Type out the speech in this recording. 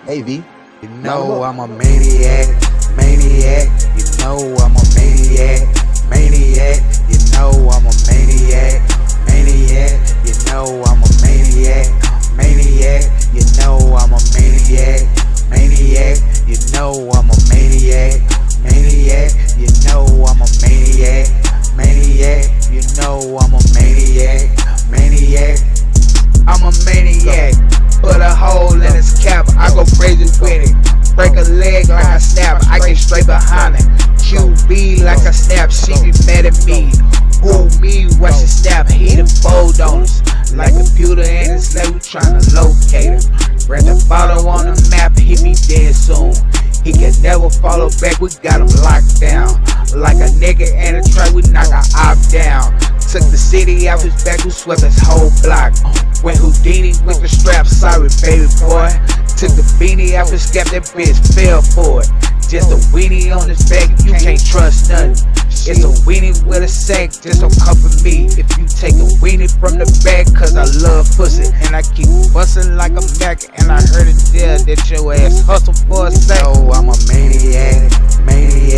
Hey V. You know I'm a maniac, maniac. You know I'm a maniac, maniac. You know I'm a maniac, maniac. You know I'm a maniac, maniac. You know I'm a maniac, maniac. You know I'm a maniac, maniac. You know I'm a maniac, maniac. You know I'm a maniac, maniac. I'm a maniac. Put a hole in his cap, I go crazy with it. Break a leg like I snap, I get straight behind it. QB like a snap, she be mad at me. Who me, watch it snap, he the fold on us. Like a computer and his leg, we tryna locate him. Ran the bottle on the map, he be dead soon. He can never follow back, we got him locked down. Like a nigga in a track, we knock a op down. Took the city off his back, we swept his whole block. Went Houdini with the strap, sorry baby boy. Took the beanie off his scalp, that bitch fell for it. Just a weenie on his back, you can't trust nothing. It's a weenie with a sack, just don't come for me. If you take a weenie from the back, cause I love pussy. And I keep bustin' like a Mac, and I heard it there that your ass hustle for a sack. Oh, I'm a maniac, maniac.